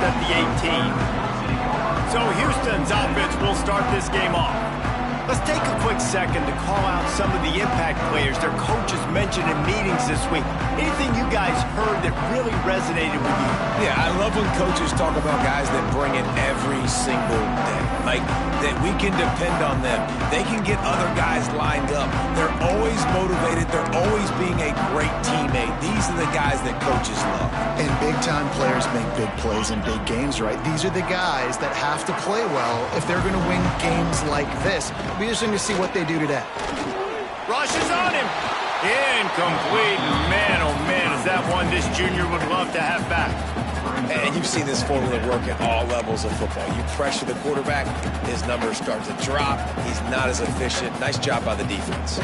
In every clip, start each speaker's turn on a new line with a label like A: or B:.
A: at the 18. So Houston's offense will start this game off. Let's take a quick second to call out some of the impact players their coaches mentioned in meetings this week. Anything you guys heard that really resonated with you?
B: Yeah, I love when coaches talk about guys that bring it every single day. Like, that we can depend on them. They can get other guys lined up. They're always motivated. They're always being a great teammate. These are the guys that coaches love.
C: And big-time players make big plays in big games, right? These are the guys that have to play well if they're going to win games like this. It'll be interesting to see what they do today.
A: Rush is on him. Incomplete. Man, oh man, is that one this junior would love to have back.
B: And you've seen this formula work at all levels of football. You pressure the quarterback, his numbers start to drop. He's not as efficient. Nice job by the defense.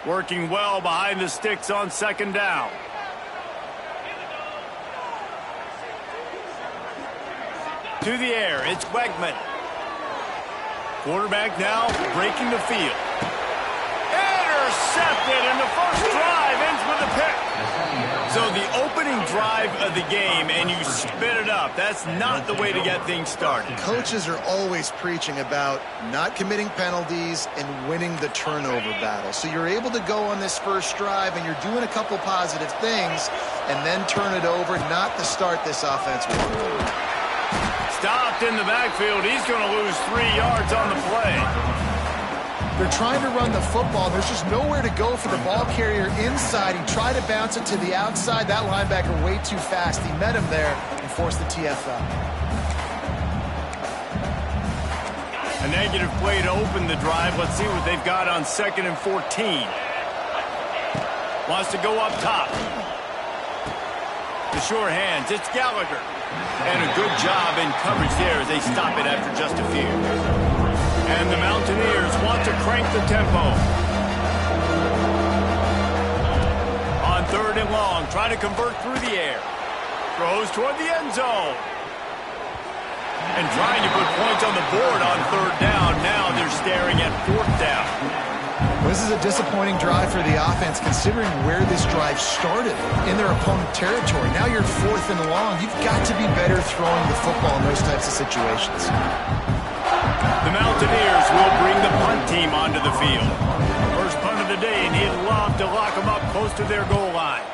A: Working well behind the sticks on second down. To the air, it's Wegman. Quarterback now breaking the field. Intercepted, and the first drive ends with a pick. So the opening drive of the game, and you spit it up. That's not the way to get things started.
C: Coaches are always preaching about not committing penalties and winning the turnover battle. So you're able to go on this first drive, and you're doing a couple positive things, and then turn it over, not to start this offense with one goal.
A: Stopped in the backfield. He's going to lose 3 yards on the play.
C: They're trying to run the football. There's just nowhere to go for the ball carrier inside. He tried to bounce it to the outside. That linebacker way too fast. He met him there and forced the TFL.
A: A negative play to open the drive. Let's see what they've got on 2nd and 14. Wants to go up top. The sure hands. It's Gallagher. And a good job in coverage there as they stop it after just a few. And the Mountaineers want to crank the tempo. On 3rd and long, trying to convert through the air. Throws toward the end zone. And trying to put points on the board on 3rd down. Now they're staring at 4th down.
C: This is a disappointing drive for the offense, considering where this drive started, in their opponent territory. Now you're 4th and long. You've got to be better throwing the football in those types of situations.
A: The Mountaineers will bring the punt team onto the field. First punt of the day, and he'd love to lock them up close to their goal line.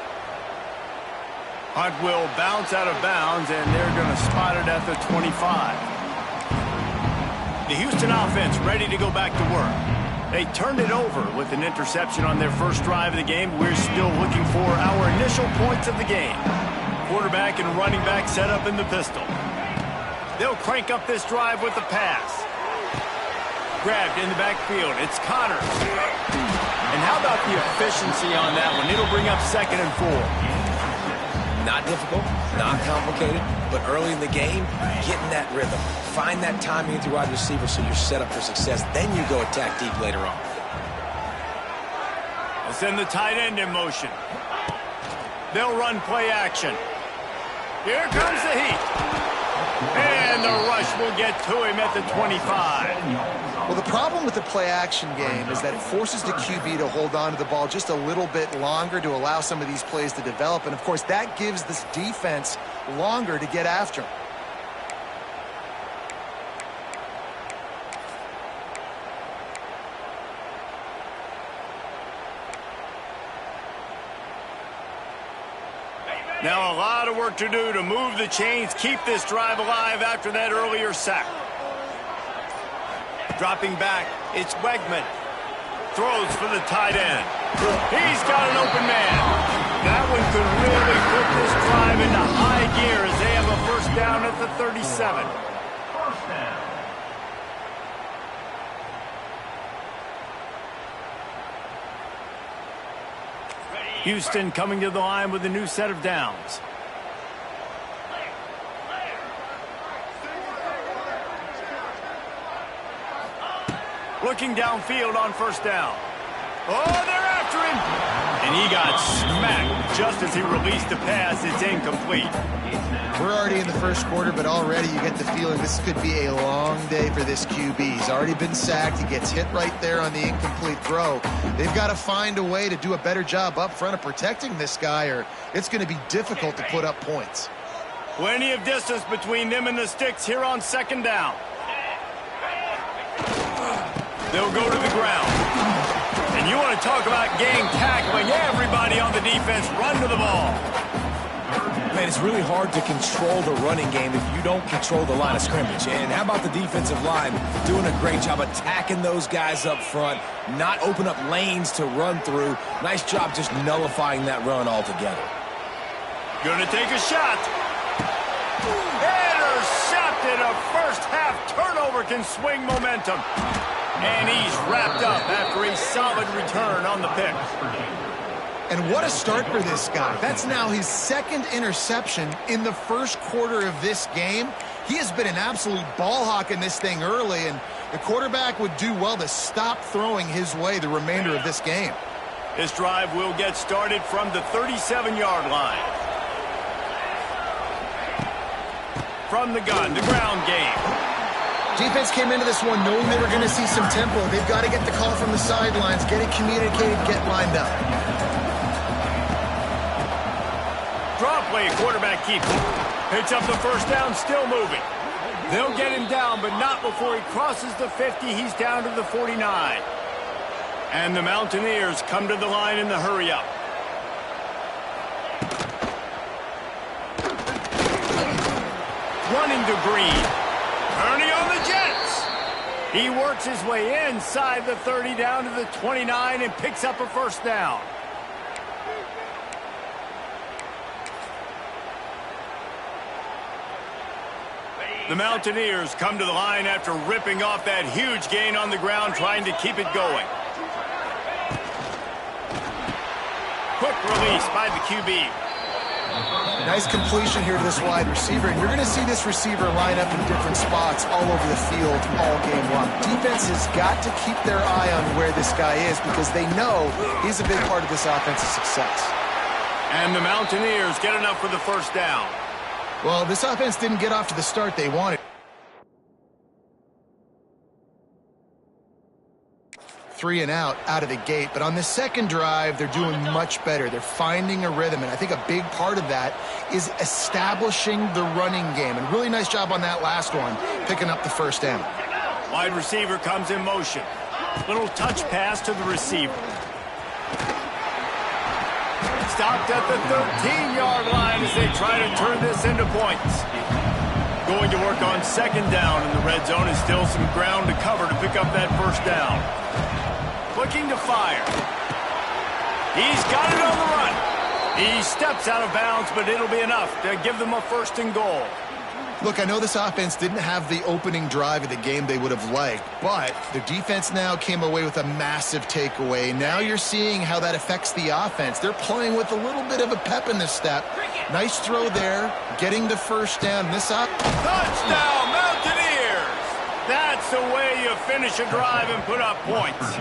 A: Punt will bounce out of bounds, and they're going to spot it at the 25. The Houston offense ready to go back to work. They turned it over with an interception on their first drive of the game. We're still looking for our initial points of the game. Quarterback and running back set up in the pistol. They'll crank up this drive with the pass. Grabbed in the backfield. It's Connor. And how about the efficiency on that one? It'll bring up 2nd and 4.
B: Not difficult, not complicated, but early in the game, getting that rhythm. Find that timing with your wide receiver so you're set up for success. Then you go attack deep later on.
A: They'll send the tight end in motion. They'll run play action. Here comes the heat. And the rush will get to him at the 25.
C: Well, the problem with the play-action game is that it forces the QB to hold on to the ball just a little bit longer to allow some of these plays to develop. And, of course, that gives this defense longer to get after him.
A: Now a lot of work to do to move the chains, keep this drive alive after that earlier sack. Dropping back, it's Wegman. Throws for the tight end. He's got an open man. That one could really put this drive into high gear as they have a first down at the 37. Houston coming to the line with a new set of downs. Looking downfield on first down. Oh, they're after him. And he got smacked just as he released the pass. It's incomplete.
C: We're already in the first quarter, but already you get the feeling this could be a long day for this QB. He's already been sacked. He gets hit right there on the incomplete throw. They've got to find a way to do a better job up front of protecting this guy, or it's going to be difficult to put up points.
A: Plenty of distance between them and the sticks here on second down. They'll go to the ground. And you want to talk about gang tackling. Everybody on the defense run to the ball.
B: Man, it's really hard to control the running game if you don't control the line of scrimmage. And how about the defensive line doing a great job attacking those guys up front, not open up lanes to run through. Nice job just nullifying that run altogether.
A: Gonna take a shot. Intercepted. A first half turnover can swing momentum. And he's wrapped up after a solid return on the pick.
C: And what a start for this guy. That's now his second interception in the first quarter of this game. He has been an absolute ball hawk in this thing early, and the quarterback would do well to stop throwing his way the remainder of this game.
A: This drive will get started from the 37-yard line. From the gun, the ground game.
C: Defense came into this one knowing they were going to see some tempo. They've got to get the call from the sidelines, get it communicated, get lined up.
A: Draw play, quarterback keeps it. Picks up the first down, still moving. They'll get him down, but not before he crosses the 50. He's down to the 49. And the Mountaineers come to the line in the hurry-up. Running to Green. Turning on the Jets. He works his way inside the 30 down to the 29 and picks up a first down. The Mountaineers come to the line after ripping off that huge gain on the ground, trying to keep it going. Quick release by the QB.
C: Nice completion here to this wide receiver, and you're going to see this receiver line up in different spots all over the field all game long. Defense has got to keep their eye on where this guy is because they know he's a big part of this offense's success.
A: And the Mountaineers get enough for the first down.
C: Well, this offense didn't get off to the start they wanted. 3 and out of the gate, but on the second drive, they're doing much better. They're finding a rhythm, and I think a big part of that is establishing the running game. And really nice job on that last one, picking up the first down.
A: Wide receiver comes in motion. Little touch pass to the receiver. Stopped at the 13-yard line as they try to turn this into points. Going to work on second down in the red zone is still some ground to cover to pick up that first down. Looking to fire. He's got it on the run. He steps out of bounds, but it'll be enough to give them a first and goal.
C: Look, I know this offense didn't have the opening drive of the game they would have liked, but the defense now came away with a massive takeaway. Now you're seeing how that affects the offense. They're playing with a little bit of a pep in the step. Nice throw there, getting the first down.
A: Touchdown, Mountaineers! That's the way you finish a drive and put up points.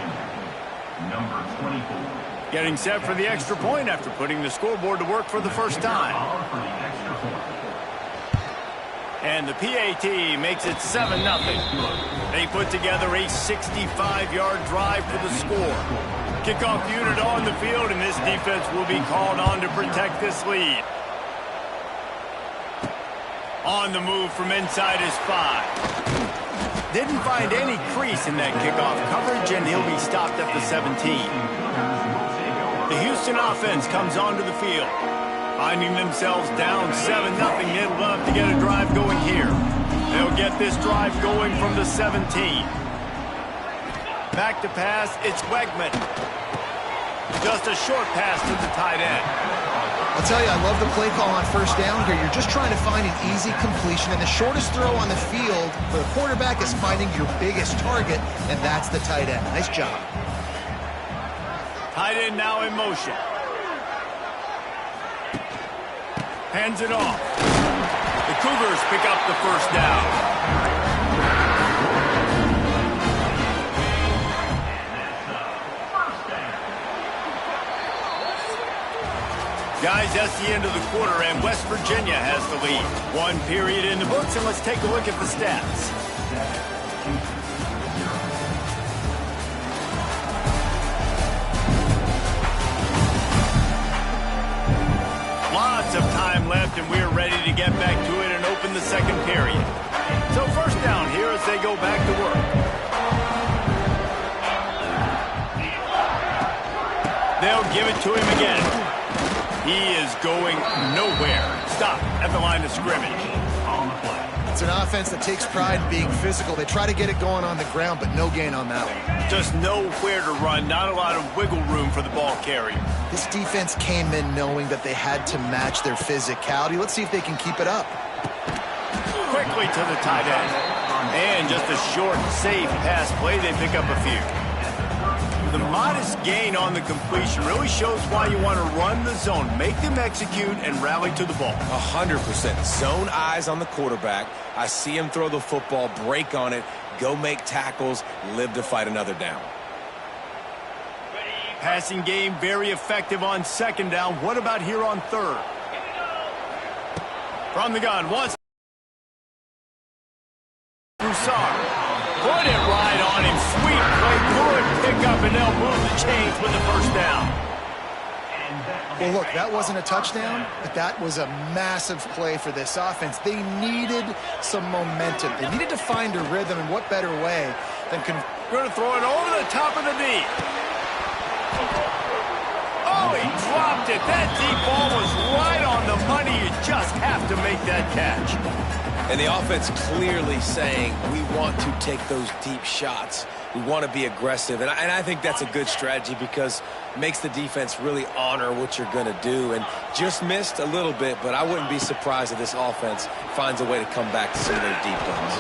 D: Number 24.
A: Getting set for the extra point after putting the scoreboard to work for the first time. And the PAT makes it 7-0. They put together a 65-yard drive for the score. Kickoff unit on the field, and this defense will be called on to protect this lead. On the move from inside his 5. Didn't find any crease in that kickoff coverage, and he'll be stopped at the 17. The Houston offense comes onto the field. Finding themselves down 7-0, they'd love to get a drive going here. They'll get this drive going from the 17. Back to pass, it's Wegman. Just a short pass to the tight end.
C: I'll tell you, I love the play call on first down here. You're just trying to find an easy completion, and the shortest throw on the field for the quarterback is finding your biggest target, and that's the tight end. Nice job.
A: Tight end now in motion. Hands it off. The Cougars pick up the first down. Guys, that's the end of the quarter, and West Virginia has the lead. One period in the books, and let's take a look at the stats. Lots of time left, and we're ready to get back to it and open the second period. So first down here as they go back to work. They'll give it to him again. He is going nowhere. Stop at the line of scrimmage.
C: It's an offense that takes pride in being physical. They try to get it going on the ground, but no gain on that one.
A: Just nowhere to run. Not a lot of wiggle room for the ball carrier.
C: This defense came in knowing that they had to match their physicality. Let's see if they can keep it up.
A: Quickly to the tight end. And just a short, safe pass play. They pick up a few. The modest gain on the completion really shows why you want to run the zone. Make them execute and rally to the ball.
B: 100%. Zone eyes on the quarterback. I see him throw the football, break on it, go make tackles, live to fight another down.
A: Passing game very effective on second down. What about here on third? From the gun, once. Broussard. Put it right on him. Sweet play. Good pick up, and they'll move the chains with the first down.
C: Well, look, that wasn't a touchdown, but that was a massive play for this offense. They needed some momentum. They needed to find a rhythm, and what better way than
A: going to throw it over the top of the knee. Oh, he dropped it. That deep ball was right on the money. You just have to make that catch.
B: And the offense clearly saying, we want to take those deep shots. We want to be aggressive. And I think that's a good strategy because it makes the defense really honor what you're going to do. And just missed a little bit, but I wouldn't be surprised if this offense finds a way to come back to some of those deep ones.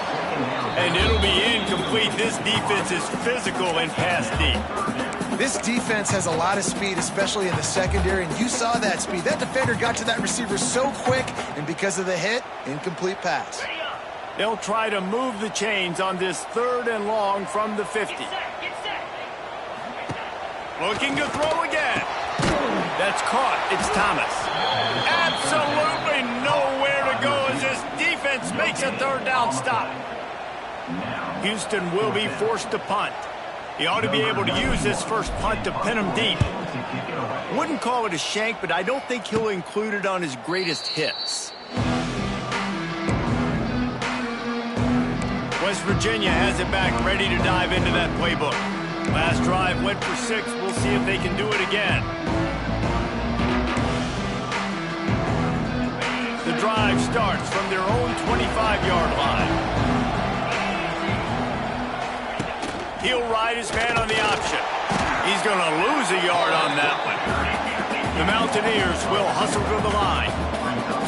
A: And it'll be incomplete. This defense is physical and pass deep.
C: This defense has a lot of speed, especially in the secondary, and you saw that speed. That defender got to that receiver so quick, and because of the hit, incomplete pass.
A: They'll try to move the chains on this third and long from the 50. Looking to throw again. That's caught. It's Thomas. Absolutely nowhere to go as this defense makes a third down stop. Houston will be forced to punt. He ought to be able to use this first punt to pin him deep. Wouldn't call it a shank, but I don't think he'll include it on his greatest hits. West Virginia has it back, ready to dive into that playbook. Last drive went for 6. We'll see if they can do it again. The drive starts from their own 25-yard line. He'll ride his man on the option. He's going to lose a yard on that one. The Mountaineers will hustle to the line.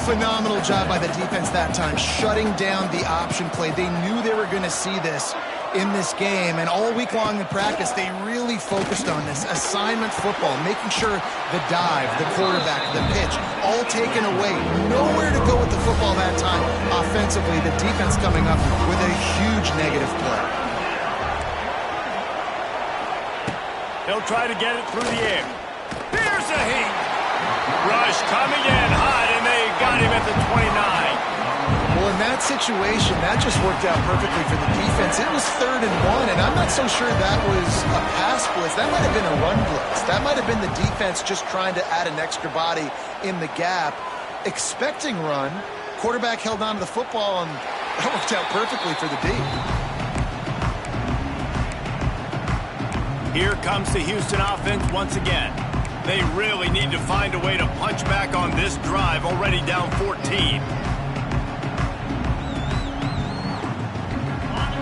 C: Phenomenal job by the defense that time, shutting down the option play. They knew they were going to see this in this game, and all week long in practice, they really focused on this assignment football, making sure the dive, the quarterback, the pitch, all taken away. Nowhere to go with the football that time offensively. The defense coming up with a huge negative play.
A: They'll try to get it through the air. Here's a heat. Rush coming in hot, and they got him at the 29.
C: Well, in that situation, that just worked out perfectly for the defense. It was 3rd and 1, and I'm not so sure that was a pass blitz. That might have been a run blitz. That might have been the defense just trying to add an extra body in the gap, expecting run. Quarterback held on to the football, and that worked out perfectly for the D.
A: Here comes the Houston offense once again. They really need to find a way to punch back on this drive, already down 14.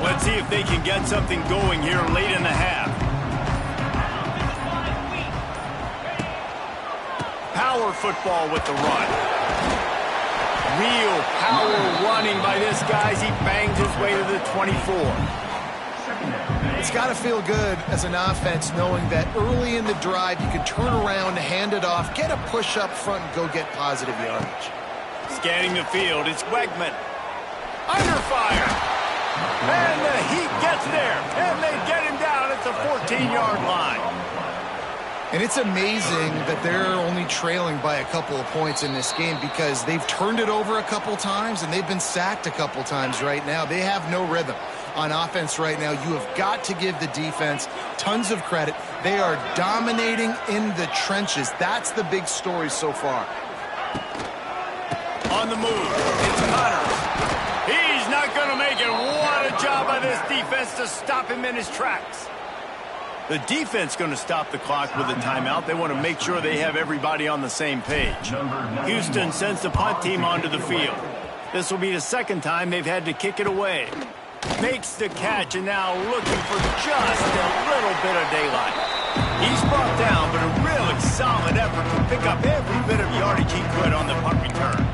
A: Let's see if they can get something going here late in the half. Power football with the run. Real power running by this guy as he bangs his way to the 24.
C: It's got to feel good as an offense knowing that early in the drive you can turn around, hand it off, get a push up front, and go get positive yardage.
A: Scanning the field, it's Wegman. Under fire. And the Heat gets there, and they get him down at the 14-yard line.
C: And it's amazing that they're only trailing by a couple of points in this game because they've turned it over a couple times and they've been sacked a couple times right now. They have no rhythm on offense right now. You have got to give the defense tons of credit. They are dominating in the trenches. That's the big story so far.
A: On the move, it's Connors. He's not going to make it. What a job by this defense to stop him in his tracks. The defense going to stop the clock with a timeout. They want to make sure they have everybody on the same page. Houston sends the punt team onto the field. This will be the second time they've had to kick it away. Makes the catch and now looking for just a little bit of daylight. He's brought down, but a really solid effort to pick up every bit of yardage he could on the punt return.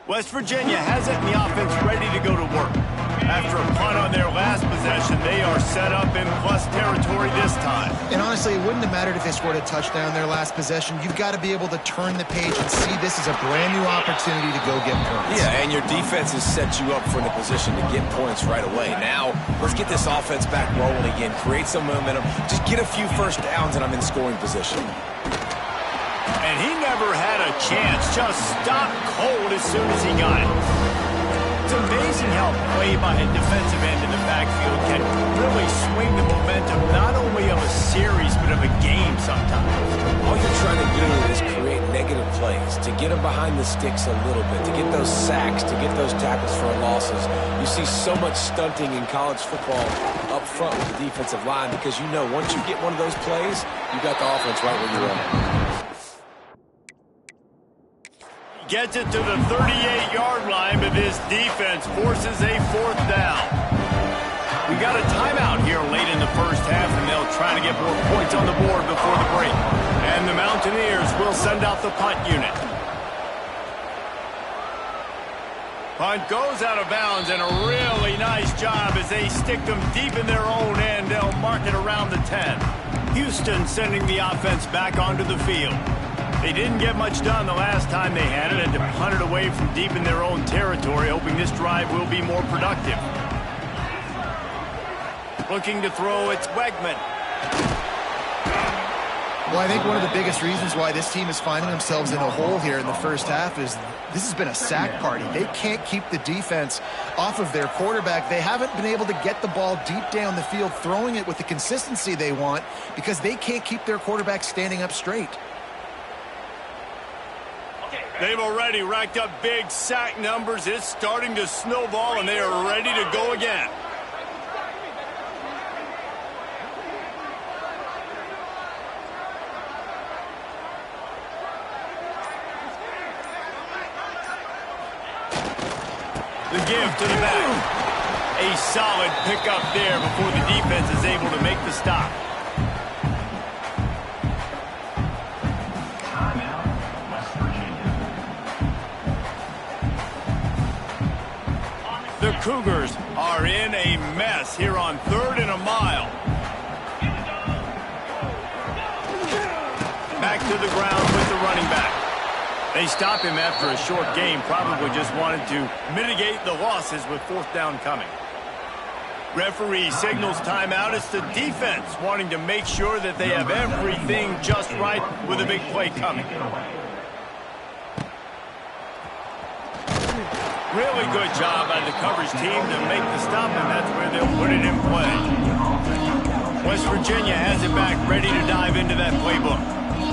A: West Virginia has it in the offense ready to go to work. After a punt on their last possession, they are set up in plus territory this time.
C: And honestly, it wouldn't have mattered if they scored a touchdown their last possession. You've got to be able to turn the page and see this is a brand new opportunity to go get points.
B: Yeah, and your defense has set you up for the position to get points right away. Now, let's get this offense back rolling again, create some momentum, just get a few first downs, and I'm in scoring position.
A: And he never had a chance, just stopped cold as soon as he got it. It's amazing how play by a defensive end in the backfield can really swing the momentum not only of a series but of a game sometimes.
B: All you're trying to do is create negative plays, to get them behind the sticks a little bit, to get those sacks, to get those tackles for losses. You see so much stunting in college football up front with the defensive line because you know once you get one of those plays, you got the offense right where you want it.
A: Gets it to the 38-yard line, but this defense forces a fourth down. We got a timeout here late in the first half, and they'll try to get more points on the board before the break. And the Mountaineers will send out the punt unit. Punt goes out of bounds, and a really nice job as they stick them deep in their own end. They'll mark it around the 10. Houston sending the offense back onto the field. They didn't get much done the last time they had it, and to punt it away from deep in their own territory, hoping this drive will be more productive. Looking to throw, it's Wegman.
C: Well, I think one of the biggest reasons why this team is finding themselves in a hole here in the first half is this has been a sack party. They can't keep the defense off of their quarterback. They haven't been able to get the ball deep down the field, throwing it with the consistency they want because they can't keep their quarterback standing up straight.
A: They've already racked up big sack numbers. It's starting to snowball, and they are ready to go again. The give to the back. A solid pickup there before the defense is able to make the stop. The Cougars are in a mess here on 3rd and a mile. Back to the ground with the running back. They stop him after a short game, probably just wanted to mitigate the losses with 4th down coming. Referee signals timeout. It's the defense wanting to make sure that they have everything just right with a big play coming. Really good job by the coverage team to make the stop, and that's where they'll put it in play. West Virginia has it back, ready to dive into that playbook.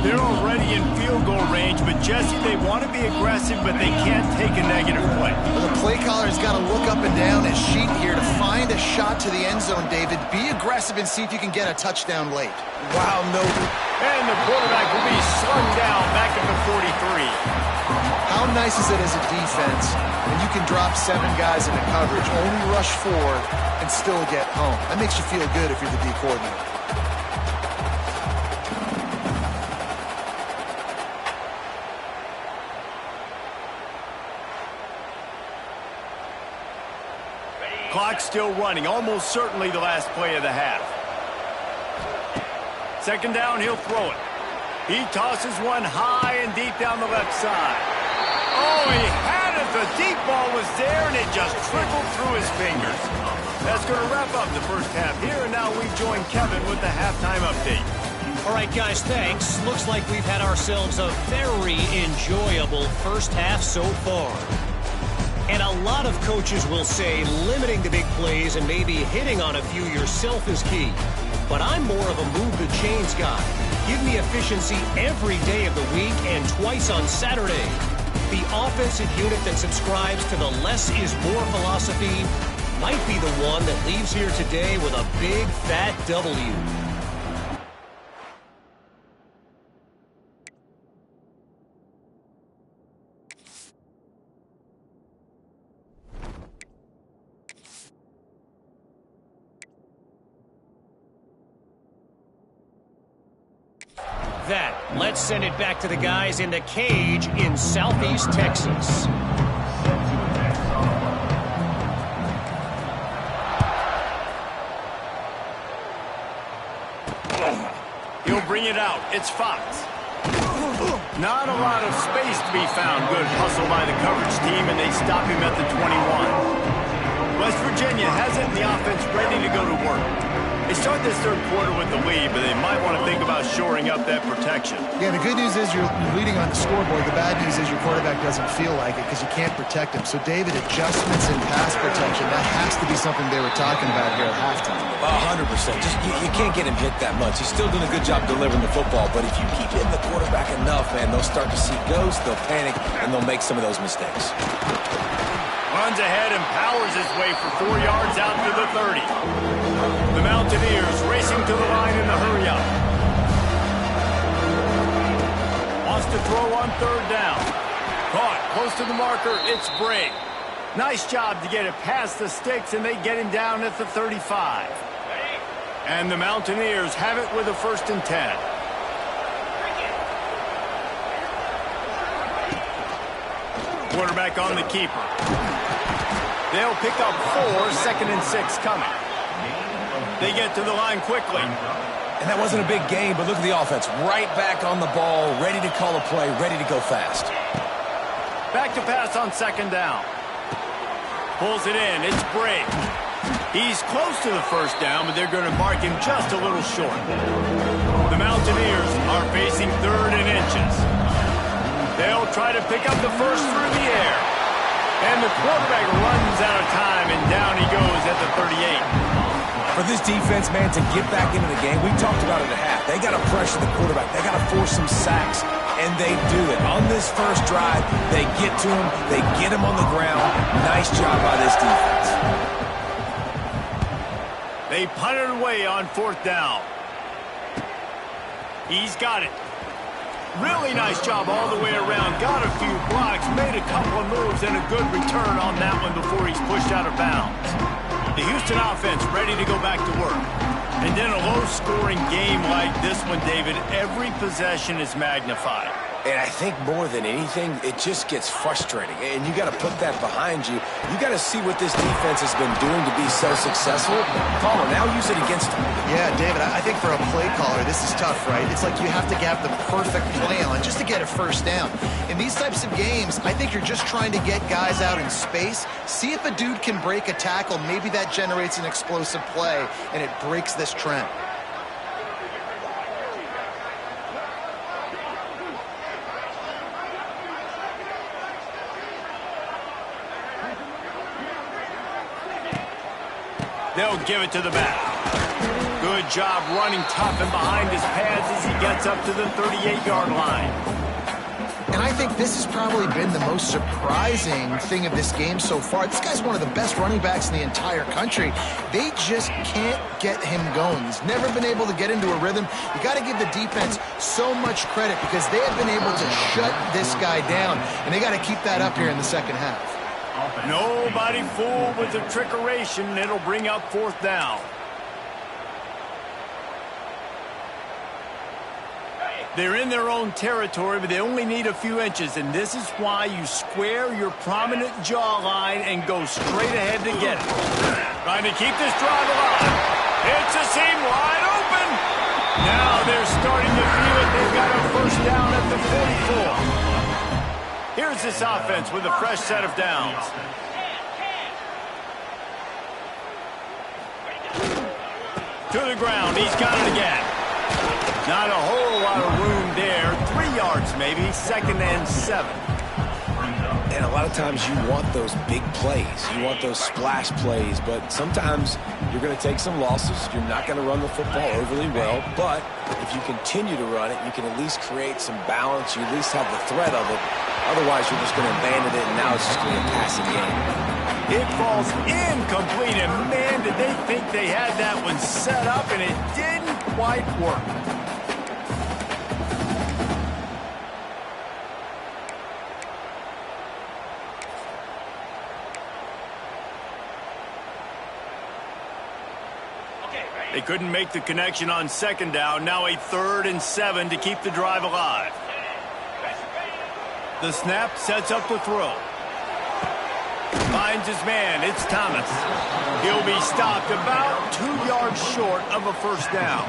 A: They're already in field goal range, but Jesse, they want to be aggressive, but they can't take a negative play.
C: Well, the play caller's got to look up and down his sheet here to find a shot to the end zone, David. Be aggressive and see if you can get a touchdown late.
B: Wow, no.
A: And the quarterback will be slung down back at the 43.
C: How nice is it as a defense when you can drop 7 guys into coverage, only rush 4, and still get home? That makes you feel good if you're the D coordinator.
A: Clock still running, almost certainly the last play of the half. 2nd down, he'll throw it. He tosses one high and deep down the left side. Oh, he had it. The deep ball was there, and it just trickled through his fingers. That's going to wrap up the first half here, and now we join Kevin with the halftime update.
E: All right, guys, thanks. Looks like we've had ourselves a very enjoyable first half so far. And a lot of coaches will say limiting the big plays and maybe hitting on a few yourself is key. But I'm more of a move the chains guy. Give me efficiency every day of the week and twice on Saturday. The offensive unit that subscribes to the less is more philosophy might be the one that leaves here today with a big fat W. Let's send it back to the guys in the cage in Southeast Texas.
A: He'll bring it out. It's Fox. Not a lot of space to be found. Good hustle by the coverage team, and they stop him at the 21. West Virginia has it, and the offense ready to go to work. They start this third quarter with the lead, but they might want to think about shoring up that protection.
C: Yeah, the good news is you're leading on the scoreboard. The bad news is your quarterback doesn't feel like it because you can't protect him. So, David, adjustments in pass protection, that has to be something they were talking about here at halftime.
B: 100%. Just you can't get him hit that much. He's still doing a good job delivering the football, but if you keep hitting the quarterback enough, man, they'll start to see ghosts, they'll panic, and they'll make some of those mistakes.
A: Runs ahead and powers his way for 4 yards out to the 30. The Mountaineers racing to the line in the hurry-up. Wants to throw on third down. Caught close to the marker. It's Bray. Nice job to get it past the sticks, and they get him down at the 35. And the Mountaineers have it with a 1st and 10. Quarterback on the keeper. They'll pick up 4, 2nd and 6 coming. They get to the line quickly.
B: And that wasn't a big game, but look at the offense. Right back on the ball, ready to call a play, ready to go fast.
A: Back to pass on 2nd down. Pulls it in. It's Bray. He's close to the 1st down, but they're going to mark him just a little short. The Mountaineers are facing 3rd and inches. They'll try to pick up the 1st through the air. And the quarterback runs out of time, and down he goes at the 38.
B: For this defense, man, to get back into the game, we talked about it at half. They got to pressure the quarterback. They got to force some sacks, and they do it. On this first drive, they get to him. They get him on the ground. Nice job by this defense.
A: They punt it away on 4th down. He's got it. Really nice job all the way around. Got a few blocks, made a couple of moves, and a good return on that one before he's pushed out of bounds. The Houston offense ready to go back to work. And then a low-scoring game like this one, David, every possession is magnified.
B: And I think more than anything, it just gets frustrating. And you got to put that behind you. You got to see what this defense has been doing to be so successful. Caller, now use it against them.
C: Yeah, David, I think for a play caller, this is tough, right? It's like you have to have the perfect play on just to get a 1st down. In these types of games, I think you're just trying to get guys out in space, see if a dude can break a tackle. Maybe that generates an explosive play, and it breaks this trend.
A: They'll give it to the back. Good job running tough and behind his pads as he gets up to the 38-yard line.
C: And I think this has probably been the most surprising thing of this game so far. This guy's one of the best running backs in the entire country. They just can't get him going. He's never been able to get into a rhythm. You got to give the defense so much credit because they have been able to shut this guy down, and they got to keep that up here in the 2nd half.
A: Nobody fooled with the trickeration. It'll bring up 4th down. They're in their own territory, but they only need a few inches, and this is why you square your prominent jawline and go straight ahead to get it. Trying to keep this drive alive. It's a seam wide open. Now they're starting to feel it. They've got a 1st down at the 44. Here's this offense with a fresh set of downs. To the ground. He's got it again. Not a whole lot of room there. 3 yards maybe. 2nd and 7.
B: And a lot of times you want those big plays. You want those splash plays. But sometimes you're going to take some losses. You're not going to run the football overly well. But if you continue to run it, you can at least create some balance. You at least have the threat of it. Otherwise, you're just going to abandon it, and now it's just going to be a passing game.
A: It falls incomplete, and man, did they think they had that one set up, and it didn't quite work. They couldn't make the connection on 2nd down. Now a 3rd and 7 to keep the drive alive. The snap sets up the throw. Finds his man. It's Thomas. He'll be stopped about 2 yards short of a 1st down.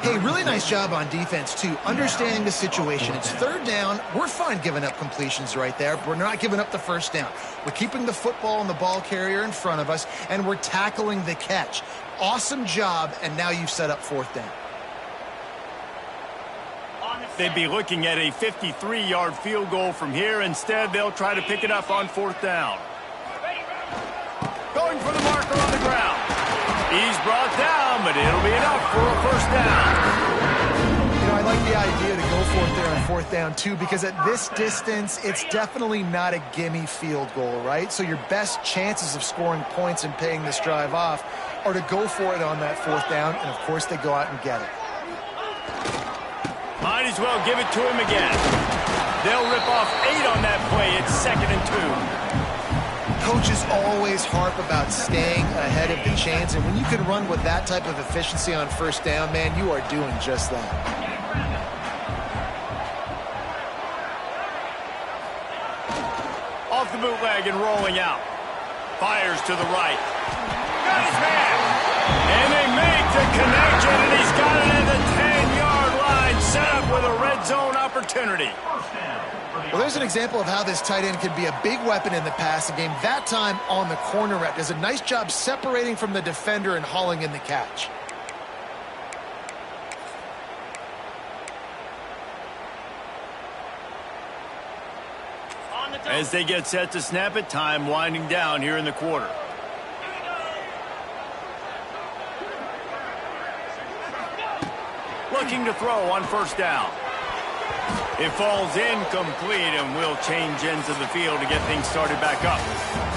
C: Hey, really nice job on defense, too, understanding the situation. It's 3rd down. We're fine giving up completions right there. We're not giving up the 1st down. We're keeping the football and the ball carrier in front of us, and we're tackling the catch. Awesome job, and now you've set up 4th down.
A: They'd be looking at a 53-yard field goal from here. Instead, they'll try to pick it up on 4th down. Going for the marker on the ground. He's brought down, but it'll be enough for a 1st down.
C: You know, I like the idea to go for it there on 4th down, too, because at this distance, it's definitely not a gimme field goal, right? So your best chances of scoring points and paying this drive off are to go for it on that 4th down, and, of course, they go out and get it.
A: Might as well give it to him again. They'll rip off 8 on that play. It's 2nd and 2.
C: Coaches always harp about staying ahead of the chains, and when you can run with that type of efficiency on 1st down, man, you are doing just that.
A: Off the bootleg and rolling out. Fires to the right. Got his man. And they make the connection, and he's got it at the 10-yard line, set up with a red zone opportunity.
C: Well, there's an example of how this tight end can be a big weapon in the passing game. That time on the corner route does a nice job separating from the defender and hauling in the catch.
A: As they get set to snap it, time winding down here in the quarter. Looking to throw on 1st down. It falls incomplete, and we'll change ends of the field to get things started back up.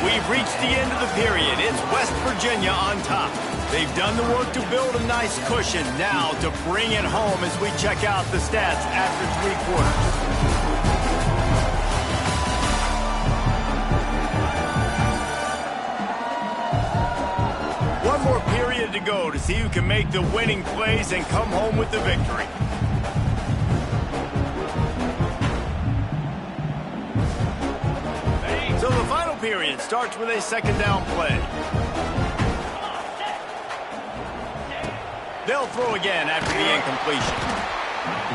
A: We've reached the end of the period. It's West Virginia on top. They've done the work to build a nice cushion. Now to bring it home as we check out the stats after 3 quarters. One more period to go to see who can make the winning plays and come home with the victory. So the final period starts with a 2nd down play. They'll throw again after the incompletion.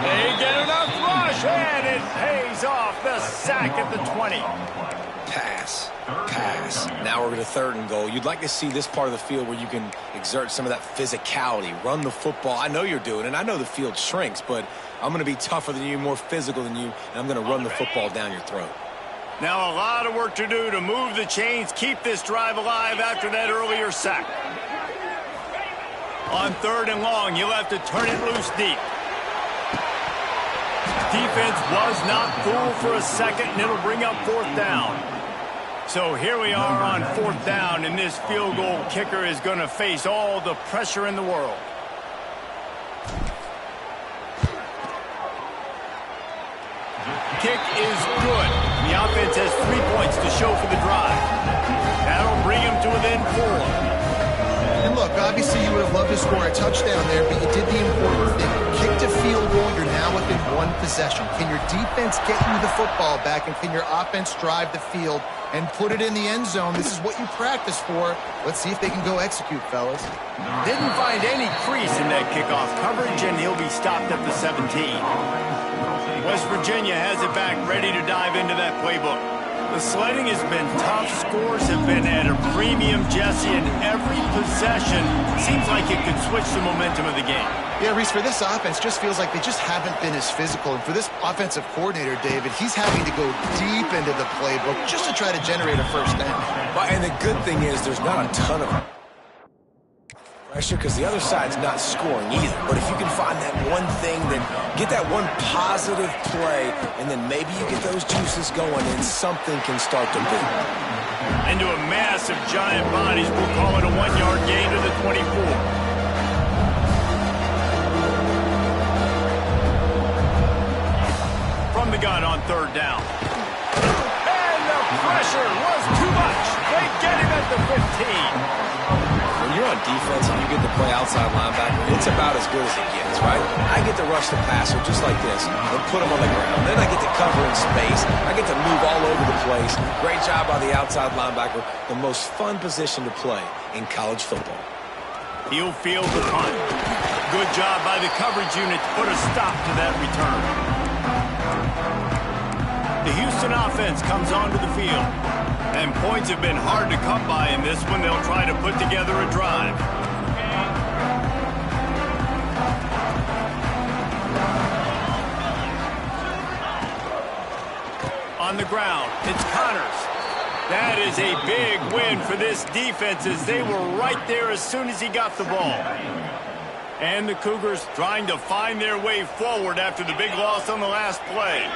A: They get enough rush, and it pays off. The sack at the 20.
B: Pass. Now we're going to 3rd and goal. You'd like to see this part of the field where you can exert some of that physicality, run the football. I know you're doing it, and I know the field shrinks, but I'm going to be tougher than you, more physical than you, and I'm going to run the football down your throat.
A: Now a lot of work to do to move the chains, keep this drive alive after that earlier sack. On 3rd and long, you'll have to turn it loose deep. Defense was not fooled for a second, and it'll bring up 4th down. So here we are on 4th down, and this field goal kicker is going to face all the pressure in the world. Kick is good. The offense has 3 points to show for the drive. That'll bring him to within 4.
C: And look, obviously you would have loved to score a touchdown there, but you did the important thing. Kicked a field goal, you're now within 1 possession. Can your defense get you the football back, and can your offense drive the field and put it in the end zone? This is what you practice for. Let's see if they can go execute, fellas.
A: Didn't find any crease in that kickoff coverage, and he'll be stopped at the 17. West Virginia has it back, ready to dive into that playbook. The sledding has been tough. Scores have been at a premium, Jesse, and every possession seems like it could switch the momentum of the game.
C: Yeah, Reese, for this offense, just feels like they just haven't been as physical. And for this offensive coordinator, David, he's having to go deep into the playbook just to try to generate a first down.
B: Well, and the good thing is there's not a ton of pressure because the other side's not scoring either. But if you can find that one thing, then get that one positive play, and then maybe you get those juices going and something can start to move.
A: Into a massive giant bodies, we'll call it a 1-yard gain to the 24. From the gun on third down. And the pressure was too much. They get him at the 15.
B: When you're on defense and you get to play outside linebacker, it's about as good as it gets, right? I get to rush the passer just like this and put him on the ground. Then I get to cover in space. I get to move all over the place. Great job by the outside linebacker. The most fun position to play in college football.
A: He'll field the punt. Good job by the coverage unit to put a stop to that return. The Houston offense comes onto the field. And points have been hard to come by in this one. They'll try to put together a drive. On the ground, it's Connors. That is a big win for this defense as they were right there as soon as he got the ball. And the Cougars trying to find their way forward after the big loss on the last play.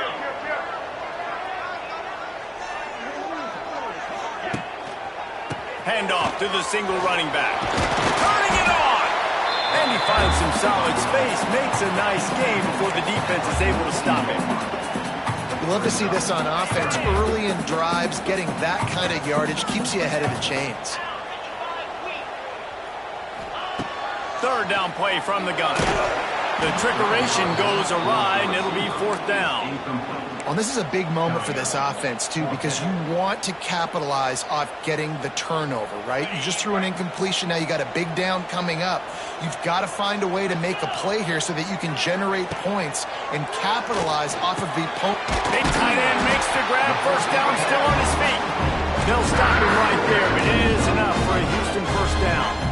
A: Handoff to the single running back. Turning it on! And he finds some solid space, makes a nice game before the defense is able to stop him.
C: You love to see this on offense. Early in drives, getting that kind of yardage keeps you ahead of the chains.
A: Third down play from the gun. The trickeration goes awry, and it'll be fourth down.
C: Well, this is a big moment for this offense, too, because you want to capitalize off getting the turnover, right? You just threw an incompletion. Now you got a big down coming up. You've got to find a way to make a play here so that you can generate points and capitalize off of the opponent.
A: Big tight end makes the grab. First down, still on his feet. They'll stop him right there, but it is enough for a Houston first down.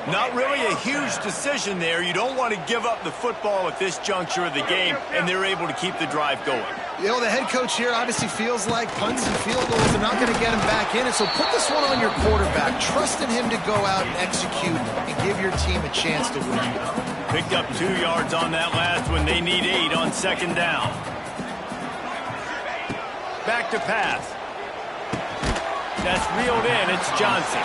A: Not really a huge decision there. You don't want to give up the football at this juncture of the game, and they're able to keep the drive going.
C: You know, the head coach here obviously feels like punts and field goals are not going to get him back in, and so put this one on your quarterback. Trust in him to go out and execute and give your team a chance to win.
A: Picked up 2 yards on that last one. They need 8 on second down. Back to pass. That's reeled in. It's Johnson.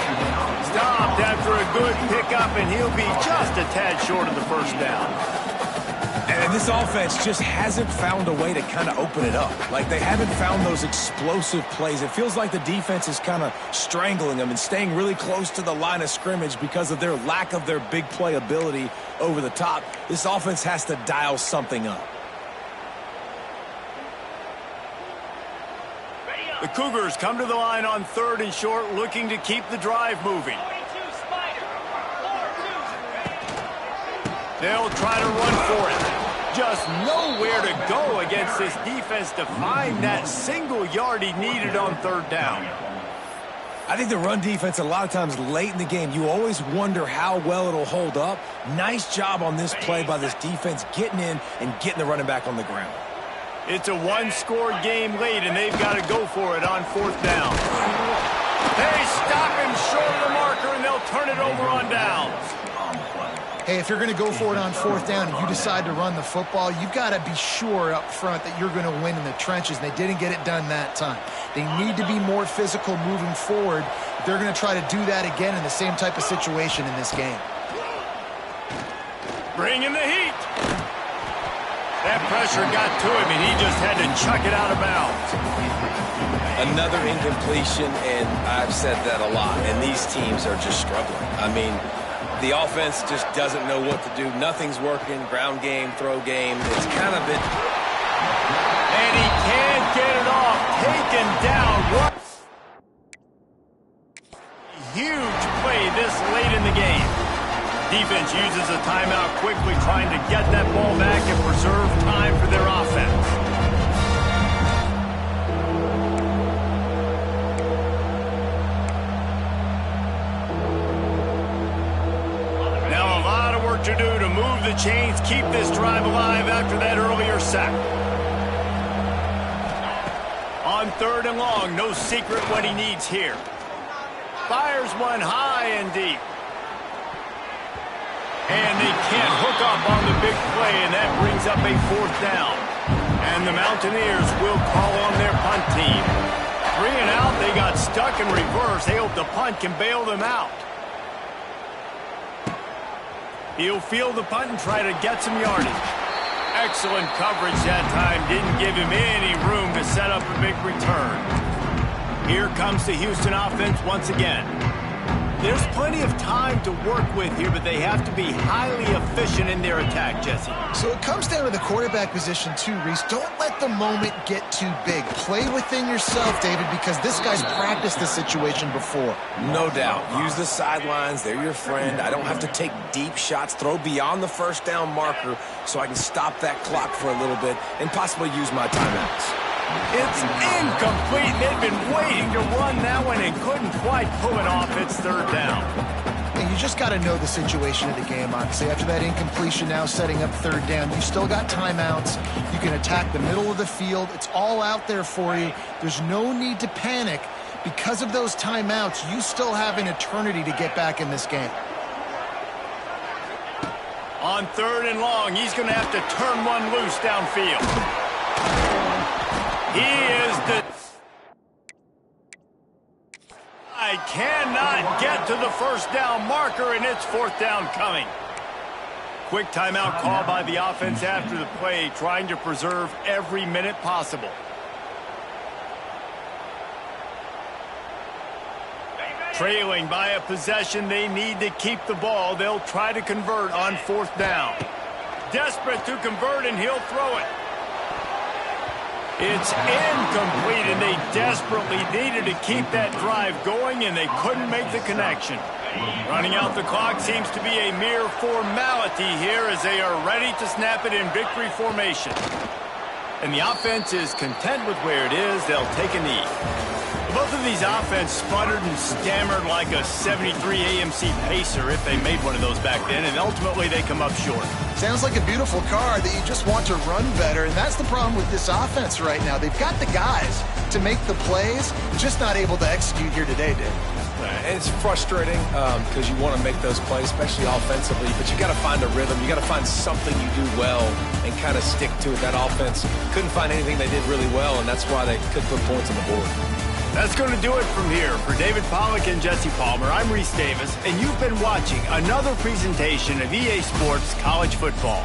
A: Stopped after a good pickup, and he'll be just a tad short of the first down.
B: And this offense just hasn't found a way to kind of open it up. Like, they haven't found those explosive plays. It feels like the defense is kind of strangling them and staying really close to the line of scrimmage because of their lack of their big play ability over the top. This offense has to dial something up.
A: The Cougars come to the line on third and short, looking to keep the drive moving. They'll try to run for it. Just nowhere to go against this defense to find that single yard he needed on third down.
B: I think the run defense, a lot of times late in the game, you always wonder how well it'll hold up. Nice job on this play by this defense, getting in and getting the running back on the ground.
A: It's a one-score game late, and they've got to go for it on fourth down. They stop him short of the marker, and they'll turn it over on downs.
C: Hey, if you're going to go for it on fourth down and you decide to run the football, you've got to be sure up front that you're going to win in the trenches, and they didn't get it done that time. They need to be more physical moving forward. They're going to try to do that again in the same type of situation in this game.
A: Bring in the heat. That pressure got to him, and he just had to chuck it out of bounds.
B: Another incompletion, and I've said that a lot, and these teams are just struggling. I mean, the offense just doesn't know what to do. Nothing's working. Ground game, throw game. It's kind of been...
A: And he can't get it off. Taken down. What? Huge play this late in the game. Defense uses a timeout quickly, trying to get that ball back and preserve time for their offense. Let's keep this drive alive after that earlier sack. On 3rd and long, no secret what he needs here. Fires one high and deep. And they can't hook up on the big play, and that brings up a 4th down. And the Mountaineers will call on their punt team. 3 and out, they got stuck in reverse. They hope the punt can bail them out. He'll field the punt and try to get some yardage. Excellent coverage that time. Didn't give him any room to set up a big return. Here comes the Houston offense once again. There's plenty of time to work with here, but they have to be highly efficient in their attack, Jesse.
C: So it comes down to the quarterback position too, Reese. Don't let the moment get too big. Play within yourself, David, because this guy's practiced this situation before.
B: No doubt. Use the sidelines. They're your friend. I don't have to take deep shots. Throw beyond the 1st down marker so I can stop that clock for a little bit and possibly use my timeouts.
A: It's incomplete. They've been waiting to run that one and couldn't quite pull it off. It's 3rd down.
C: And you just got to know the situation of the game, obviously. After that incompletion, now setting up 3rd down, you still got timeouts. You can attack the middle of the field. It's all out there for you. There's no need to panic. Because of those timeouts, you still have an eternity to get back in this game.
A: On 3rd and long, he's going to have to turn one loose downfield. He is the... I cannot get to the 1st down marker, and it's 4th down coming. Quick timeout call by the offense after the play, trying to preserve every minute possible. Trailing by a possession, they need to keep the ball. They'll try to convert on 4th down. Desperate to convert, and he'll throw it. It's incomplete, and they desperately needed to keep that drive going, and they couldn't make the connection. Running out the clock seems to be a mere formality here as they are ready to snap it in victory formation. And the offense is content with where it is. They'll take a knee. Both of these offenses sputtered and stammered like a 73 AMC Pacer if they made one of those back then, and ultimately they come up short.
C: Sounds like a beautiful car that you just want to run better, and that's the problem with this offense right now. They've got the guys to make the plays, just not able to execute here today, Dave.
B: And it's frustrating because you want to make those plays, especially offensively, but you got to find a rhythm. You got to find something you do well and kind of stick to it. That offense couldn't find anything they did really well, and that's why they couldn't put points on the board.
A: That's going to do it from here. For David Pollack and Jesse Palmer, I'm Reese Davis, and you've been watching another presentation of EA Sports College Football.